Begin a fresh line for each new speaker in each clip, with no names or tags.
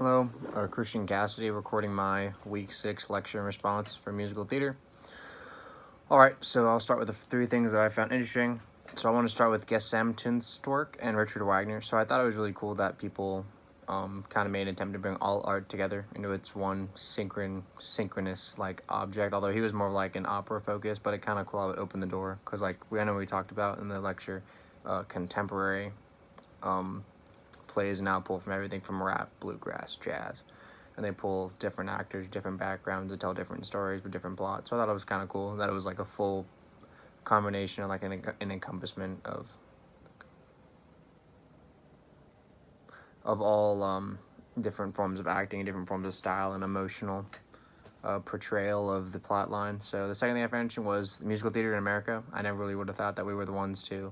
Hello, Christian Cassidy recording my week 6 lecture and response for musical theater. Alright, so I'll start with the three things that I found interesting. So I want to start with Gesamtkunstwerk and Richard Wagner. So I thought it was really cool that people kind of made an attempt to bring all art together into its one synchronous like object, although he was more like an opera focus, but it kind of cool how it opened the door, because like I know we talked about in the lecture, contemporary plays now pull from everything from rap, bluegrass, jazz, and they pull different actors, different backgrounds to tell different stories with different plots. So I thought it was kind of cool that it was like a full combination of like an encompassment of all different forms of acting, different forms of style, and emotional portrayal of the plot line. So the second thing I found interesting was musical theater in America. I never really would have thought that we were the ones to,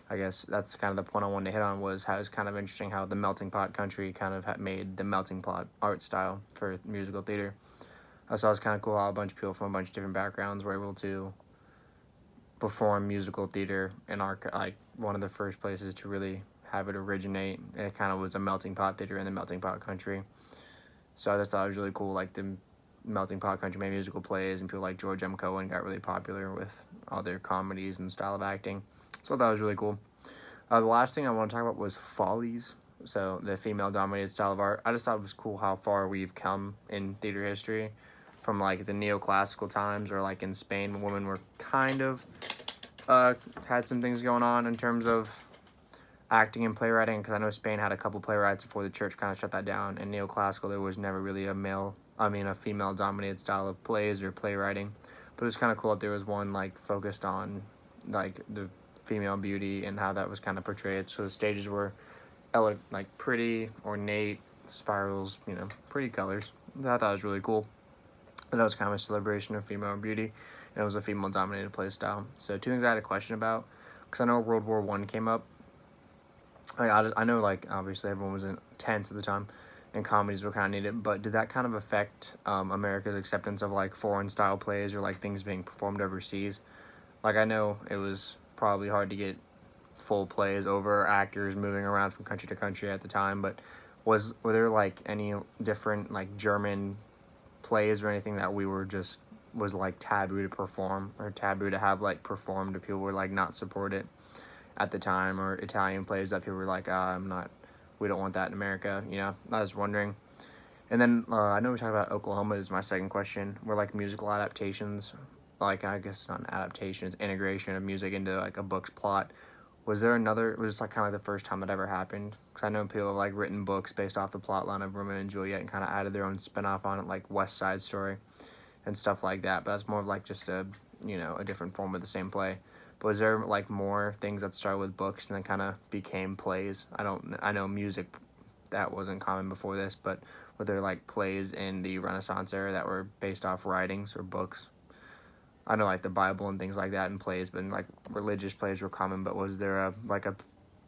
I guess that's kind of the point I wanted to hit on, was how it's kind of interesting how the melting pot country kind of made the melting pot art style for musical theater. I thought it was kind of cool how a bunch of people from a bunch of different backgrounds were able to perform musical theater in our, like, one of the first places to really have it originate. It kind of was a melting pot theater in the melting pot country. So I just thought it was really cool, like the melting pot country made musical plays, and people like George M. Cohan got really popular with all their comedies and style of acting. So that was really cool. The last thing I want to talk about was Follies. So the female-dominated style of art. I just thought it was cool how far we've come in theater history, from like the neoclassical times, or like in Spain, women were kind of had some things going on in terms of acting and playwriting, because I know Spain had a couple playwrights before the church kind of shut that down. And neoclassical, there was never really a female-dominated style of plays or playwriting. But it was kind of cool that there was one like focused on like the female beauty and how that was kind of portrayed. So the stages were like pretty, ornate, spirals, pretty colors. I thought it was really cool. And that was kind of a celebration of female beauty, and it was a female-dominated play style. So two things I had a question about, because I know World War I came up. I know, like, obviously everyone was intense at the time, and comedies were kind of needed, but did that kind of affect America's acceptance of like foreign-style plays, or like things being performed overseas? Like, I know it was probably hard to get full plays over, actors moving around from country to country at the time, but were there like any different like German plays or anything that was like taboo to perform, or taboo to have like performed, or people were like not support it at the time, or Italian plays that people were like, we don't want that in America, I was wondering. And then I know we talked about Oklahoma is my second question, where like musical adaptations, like I guess not an adaptation, it's integration of music into like a book's plot. Was this like kind of like the first time that ever happened? Because I know people have like written books based off the plot line of Romeo and Juliet and kind of added their own spin-off on it, like West Side Story and stuff like that. But that's more of like just a different form of the same play. But was there like more things that started with books and then kind of became plays? I know music, that wasn't common before this, but were there like plays in the Renaissance era that were based off writings or books? I know like the Bible and things like that and plays, but like religious plays were common. But was there a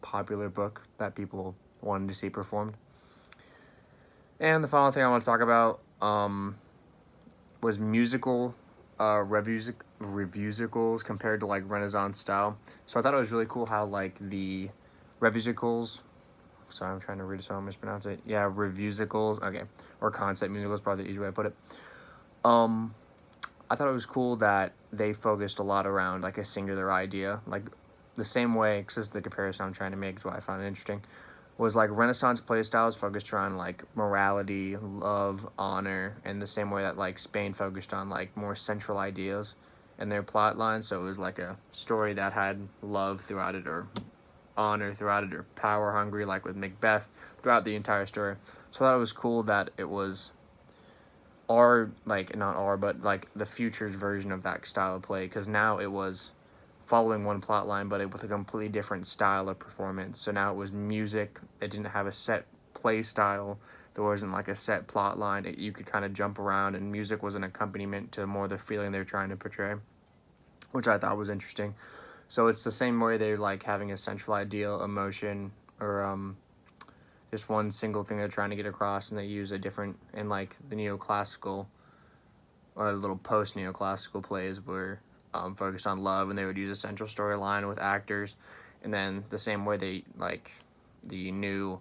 popular book that people wanted to see performed? And the final thing I want to talk about was musical revuesicals compared to like Renaissance style. So I thought it was really cool how like the revuesicals. Sorry, I'm trying to read it so I don't mispronounce it. Yeah, revuesicals. Okay, or concept musicals, probably the easy way to put it. I thought it was cool that they focused a lot around like a singular idea, like the same way, because this is the comparison I'm trying to make, is why I found it interesting, was like Renaissance play styles focused around like morality, love, honor, and the same way that like Spain focused on like more central ideas in their plot line. So it was like a story that had love throughout it, or honor throughout it, or power hungry, like with Macbeth, throughout the entire story. So I thought it was cool that it was but like the future's version of that style of play, because now it was following one plot line, but with a completely different style of performance. So now it was music. It didn't have a set play style. There wasn't like a set plot line. You could kind of jump around, and music was an accompaniment to more the feeling they're trying to portray, which I thought was interesting. So it's the same way they're like having a central ideal, emotion, or just one single thing they're trying to get across, and they use a different, in like the neoclassical or little post neoclassical plays were focused on love, and they would use a central storyline with actors. And then the same way they like the new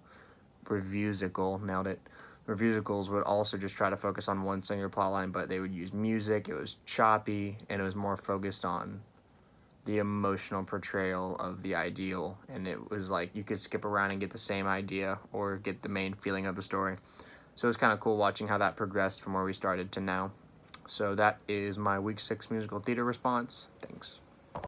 Revusical, nailed it. Revusicals would also just try to focus on one singular plot line, but they would use music. It was choppy, and it was more focused on the emotional portrayal of the ideal, and it was like you could skip around and get the same idea or get the main feeling of the story. So it was kind of cool watching how that progressed from where we started to now. So that is my week 6 musical theater response. Thanks.